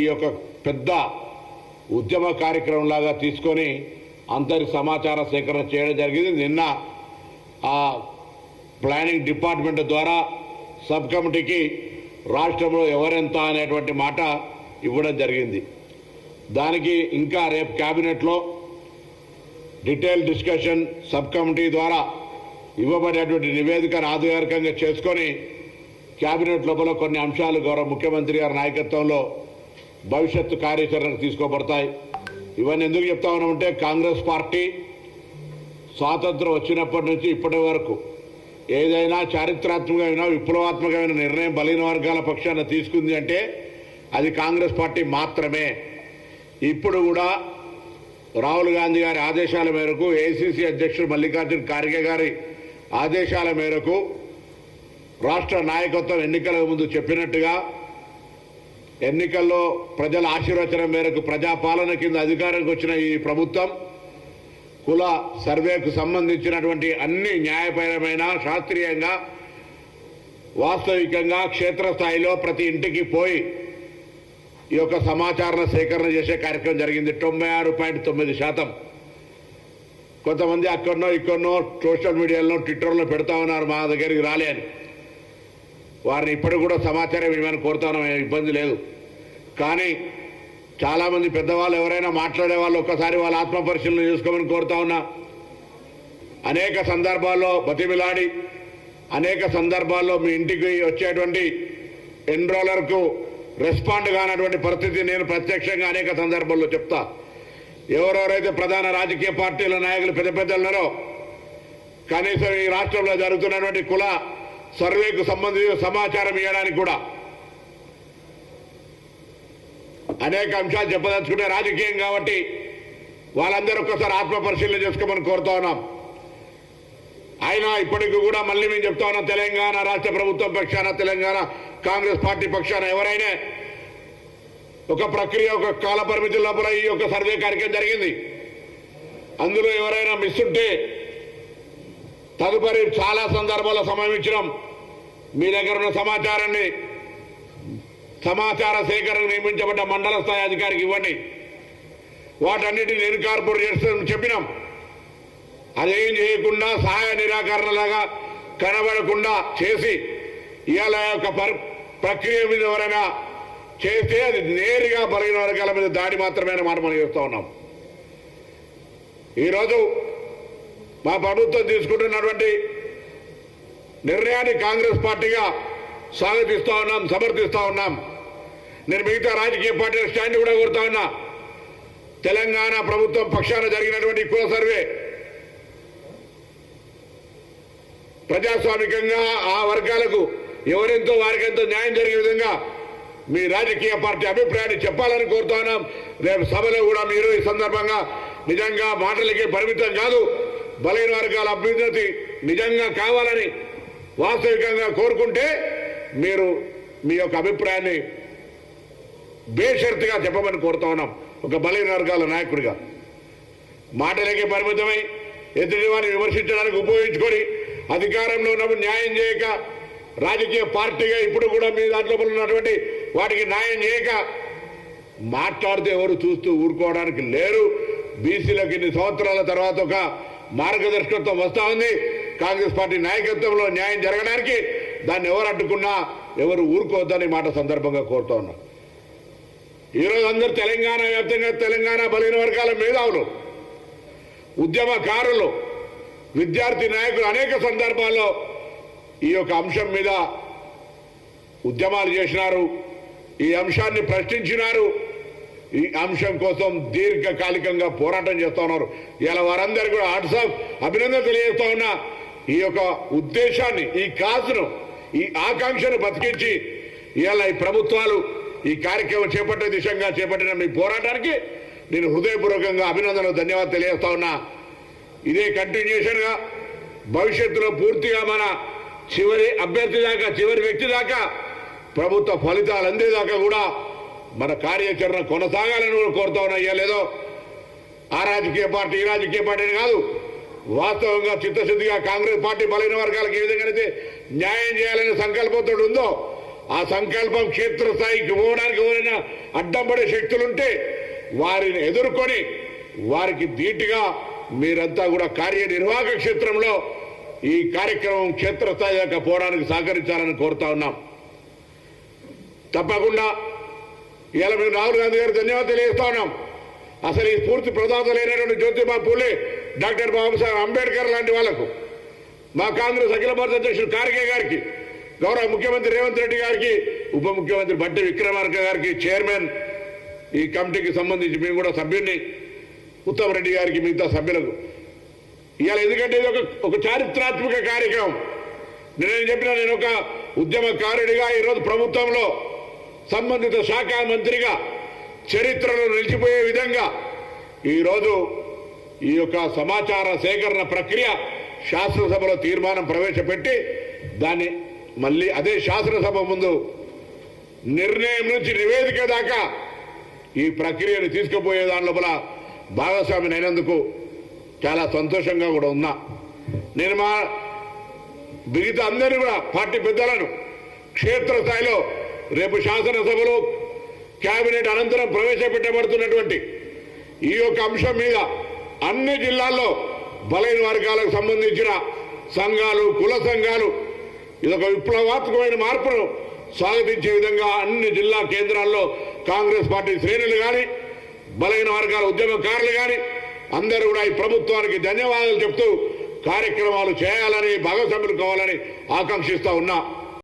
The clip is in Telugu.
ఈ యొక్క పెద్ద ఉద్యమ కార్యక్రమం లాగా తీసుకొని అందరి సమాచార సేకరణ చేయడం జరిగింది. నిన్న ఆ ప్లానింగ్ డిపార్ట్మెంట్ ద్వారా సబ్ కమిటీకి రాష్ట్రంలో ఎవరెంత అనేటువంటి మాట ఇవ్వడం జరిగింది. దానికి ఇంకా రేపు క్యాబినెట్లో డీటెయిల్ డిస్కషన్ సబ్ కమిటీ ద్వారా ఇవ్వబడేటువంటి నివేదికను ఆధారికంగా చేసుకొని క్యాబినెట్ లోపల కొన్ని అంశాలు గౌరవ ముఖ్యమంత్రి గారి నాయకత్వంలో భవిష్యత్తు కార్యాచరణకు తీసుకోబడతాయి. ఇవన్నీ ఎందుకు చెప్తా ఉన్నామంటే కాంగ్రెస్ పార్టీ స్వాతంత్రం వచ్చినప్పటి నుంచి ఇప్పటి వరకు ఏదైనా చారిత్రాత్మకమైన విప్లవాత్మకమైన నిర్ణయం బలహీన వర్గాల పక్షాన తీసుకుంది అంటే అది కాంగ్రెస్ పార్టీ మాత్రమే. ఇప్పుడు కూడా రాహుల్ గాంధీ గారి ఆదేశాల మేరకు ఏఐసీసీ అధ్యక్షుడు మల్లికార్జున ఖార్గే గారి ఆదేశాల మేరకు రాష్ట్ర నాయకత్వం ఎన్నికల ముందు చెప్పినట్టుగా ఎన్నికల్లో ప్రజల ఆశీర్వచనం మేరకు ప్రజాపాలన కింద అధికారానికి వచ్చిన ఈ ప్రభుత్వం కుల సర్వేకు సంబంధించినటువంటి అన్ని న్యాయపరమైన శాస్త్రీయంగా వాస్తవికంగా క్షేత్రస్థాయిలో ప్రతి ఇంటికి పోయి ఈ యొక్క సమాచార సేకరణ చేసే కార్యక్రమం జరిగింది. 96.9%. కొంతమంది అక్కడనో ఇక్కడనో సోషల్ మీడియాలో ట్విట్టర్లో పెడతా ఉన్నారు మా దగ్గరికి రాలే అని. వారిని ఇప్పటికి కూడా సమాచారం ఇవ్వమని కోరుతాను, ఇబ్బంది లేదు. కానీ చాలామంది పెద్దవాళ్ళు ఎవరైనా మాట్లాడే వాళ్ళు ఒక్కసారి వాళ్ళ ఆత్మ పరిశీలన చేసుకోమని కోరుతా ఉన్నా. అనేక సందర్భాల్లో బతిమిలాడి అనేక సందర్భాల్లో మీ ఇంటికి వచ్చేటువంటి ఎన్రోలర్కు రెస్పాండ్ కానటువంటి పరిస్థితి నేను ప్రత్యక్షంగా అనేక సందర్భాల్లో చెప్తా. ఎవరెవరైతే ప్రధాన రాజకీయ పార్టీల నాయకులు పెద్ద పెద్దలు ఉన్నారో కనీసం ఈ రాష్ట్రంలో జరుగుతున్నటువంటి కుల సర్వేకు సంబంధించిన సమాచారం ఇవ్వడానికి కూడా అనేక అంశాలు చెప్పదలుచుకునే రాజకీయం కాబట్టి వాళ్ళందరూ ఒక్కసారి ఆత్మ పరిశీలన చేసుకోమని కోరుతా ఉన్నాం. అయినా ఇప్పటికీ కూడా మళ్ళీ మేము చెప్తా ఉన్నాం, తెలంగాణ రాష్ట్ర ప్రభుత్వం పక్షాన తెలంగాణ కాంగ్రెస్ పార్టీ పక్షాన ఎవరైనా ఒక ప్రక్రియ ఒక కాల పరిమితి లోపల ఈ యొక్క సర్వే కార్యక్రమం జరిగింది. అందులో ఎవరైనా మిస్ ఉంటే తదుపరి చాలా సందర్భాల్లో సమయం ఇచ్చినాం. మీ దగ్గర ఉన్న సమాచారాన్ని సమాచార సేకరణ నియమించబడ్డ మండల స్థాయి అధికారికి ఇవ్వండి. వాటన్నిటిని ఇన్కార్పొరేట్ చేస్తామని చెప్పినాం. అదేం చేయకుండా సహాయ నిరాకరణలాగా కనబడకుండా చేసి ఇవాళ యొక్క ప్రక్రియ మీద ఎవరైనా చేస్తే అది నేరుగా బలహీన వర్గాల మీద దాడి మాత్రమే మాట మనం చేస్తూ ఉన్నాం. ఈరోజు మా ప్రభుత్వం తీసుకుంటున్నటువంటి నిర్ణయాన్ని కాంగ్రెస్ పార్టీగా స్వాగతిస్తూ ఉన్నాం, సమర్థిస్తూ ఉన్నాం. నేను మిగతా రాజకీయ పార్టీల స్టాండ్ కూడా కోరుతా ఉన్నా. తెలంగాణ ప్రభుత్వం పక్షాన జరిగినటువంటి కుల సర్వే ప్రజాస్వామికంగా ఆ వర్గాలకు ఎవరెంతో వారికెంతో న్యాయం జరిగే విధంగా మీ రాజకీయ పార్టీ అభిప్రాయాన్ని చెప్పాలని కోరుతా ఉన్నాం. రేపు సభలో కూడా మీరు ఈ సందర్భంగా నిజంగా మాటలకే పరిమితం కాదు, బలహీన వర్గాల అభ్యున్నతి నిజంగా కావాలని వాస్తవికంగా కోరుకుంటే మీరు మీ యొక్క అభిప్రాయాన్ని బేషరతుగా చెప్పమని కోరుతా ఉన్నాం. ఒక బలహీన వర్గాల నాయకుడిగా మాటలకే పరిమితమై ఎదుటి వారిని విమర్శించడానికి ఉపయోగించుకొని అధికారంలో ఉన్నప్పుడు న్యాయం చేయక రాజకీయ పార్టీగా ఇప్పుడు కూడా మీ దాంట్లో ఉన్నటువంటి వాటికి న్యాయం చేయక మాట్లాడితే ఎవరు చూస్తూ ఊరుకోవడానికి లేరు. బీసీలకు ఇన్ని సంవత్సరాల తర్వాత ఒక మార్గదర్శకత్వం వస్తూ ఉంది. కాంగ్రెస్ పార్టీ నాయకత్వంలో న్యాయం జరగడానికి దాన్ని ఎవరు అడ్డుకున్నా ఎవరు ఊరుకోవద్దని మాట సందర్భంగా కోరుతా ఉన్నా. ఈరోజు అందరూ తెలంగాణ వ్యాప్తంగా తెలంగాణ బలహీన వర్గాల మేధావులు, ఉద్యమకారులు, విద్యార్థి నాయకులు అనేక సందర్భాల్లో ఈ యొక్క అంశం మీద ఉద్యమాలు చేసినారు, ఈ అంశాన్ని ప్రశ్నించినారు, ఈ అంశం కోసం దీర్ఘకాలికంగా పోరాటం చేస్తూ ఉన్నారు. ఇలా వారందరూ కూడా వాట్సాప్ అభినందన తెలియజేస్తా ఉన్నా. ఈ యొక్క ఉద్దేశాన్ని, ఈ కాసును, ఈ ఆకాంక్షను బతికించి ఇవాళ ఈ ప్రభుత్వాలు ఈ కార్యక్రమం చేపట్టే దిశగా చేపట్టిన మీ పోరాటానికి నేను హృదయపూర్వకంగా అభినందనలు ధన్యవాదాలు తెలియజేస్తా ఉన్నా. ఇదే కంటిన్యూషన్గా భవిష్యత్తులో పూర్తిగా మన చివరి అభ్యర్థి దాకా, చివరి వ్యక్తి దాకా ప్రభుత్వ ఫలితాలు అందేదాకా కూడా మన కార్యాచరణ కొనసాగాలని కూడా కోరుతా ఉన్నా. ఇవ్వలేదో ఆ రాజకీయ పార్టీ ఈ రాజకీయ పార్టీని కాదు, వాస్తవంగా చిత్తశుద్ధిగా కాంగ్రెస్ పార్టీ బలహీన వర్గాలకు ఏ విధంగా అయితే న్యాయం చేయాలనే సంకల్పంతో ఉందో ఆ సంకల్పం క్షేత్రస్థాయికి పోవడానికి ఎవరైనా అడ్డం పడే శక్తులుంటే వారిని ఎదుర్కొని వారికి ధీటుగా మీరంతా కూడా కార్యనిర్వాహక క్షేత్రంలో ఈ కార్యక్రమం క్షేత్రస్థాయి దాకా పోవడానికి సహకరించాలని కోరుతా ఉన్నాం. తప్పకుండా ఇలా మేము రాహుల్ గాంధీ గారు ధన్యవాదాలు తెలియజేస్తా ఉన్నాం. అసలు ఈ స్ఫూర్తి ప్రదాతలైనటువంటి జ్యోతిబా పూలే, డాక్టర్ బాబాసాహెబ్ అంబేద్కర్ లాంటి వాళ్లకు, మా కాంగ్రెస్ అఖిల భారత అధ్యక్షుడు ఖార్గే గారికి, గౌరవ ముఖ్యమంత్రి రేవంత్ రెడ్డి గారికి, ఉప ముఖ్యమంత్రి బట్టి విక్రమార్క గారికి, చైర్మన్ ఈ కమిటీకి సంబంధించి మేము కూడా సభ్యుడిని, ఉత్తమ్ రెడ్డి గారికి, మిగతా సభ్యులకు ఇవాళ ఎందుకంటే ఇది ఒక చారిత్రాత్మక కార్యక్రమం. నేను చెప్పిన నేను ఒక ఉద్యమకారుడిగా ఈరోజు ప్రభుత్వంలో సంబంధిత శాఖ మంత్రిగా చరిత్రలో నిలిచిపోయే విధంగా ఈరోజు ఈ యొక్క సమాచార సేకరణ ప్రక్రియ శాసనసభలో తీర్మానం ప్రవేశపెట్టి దాన్ని మళ్ళీ అదే శాసనసభ ముందు నిర్ణయం నుంచి నివేదిక దాకా ఈ ప్రక్రియను తీసుకుపోయే దాని లోపల భాగస్వామిని అయినందుకు చాలా సంతోషంగా కూడా ఉన్నా. నేను మా మిగతా అందరినీ కూడా పార్టీ పెద్దలను క్షేత్రస్థాయిలో రేపు శాసనసభలో కేబినెట్ అనంతరం ప్రవేశపెట్టబడుతున్నటువంటి ఈ యొక్క అంశం మీద అన్ని జిల్లాల్లో బలైన వర్గాలకు సంబంధించిన సంఘాలు, కుల సంఘాలు ఇదొక విప్లవాత్మకమైన మార్పును స్వాగతించే విధంగా అన్ని జిల్లా కేంద్రాల్లో కాంగ్రెస్ పార్టీ శ్రేణులు కానీ, బలైన వర్గాల ఉద్యమకారులు కానీ అందరూ కూడా ఈ ప్రభుత్వానికి ధన్యవాదాలు చెప్తూ కార్యక్రమాలు చేయాలని, భాగస్వాములు కావాలని ఆకాంక్షిస్తా ఉన్నా.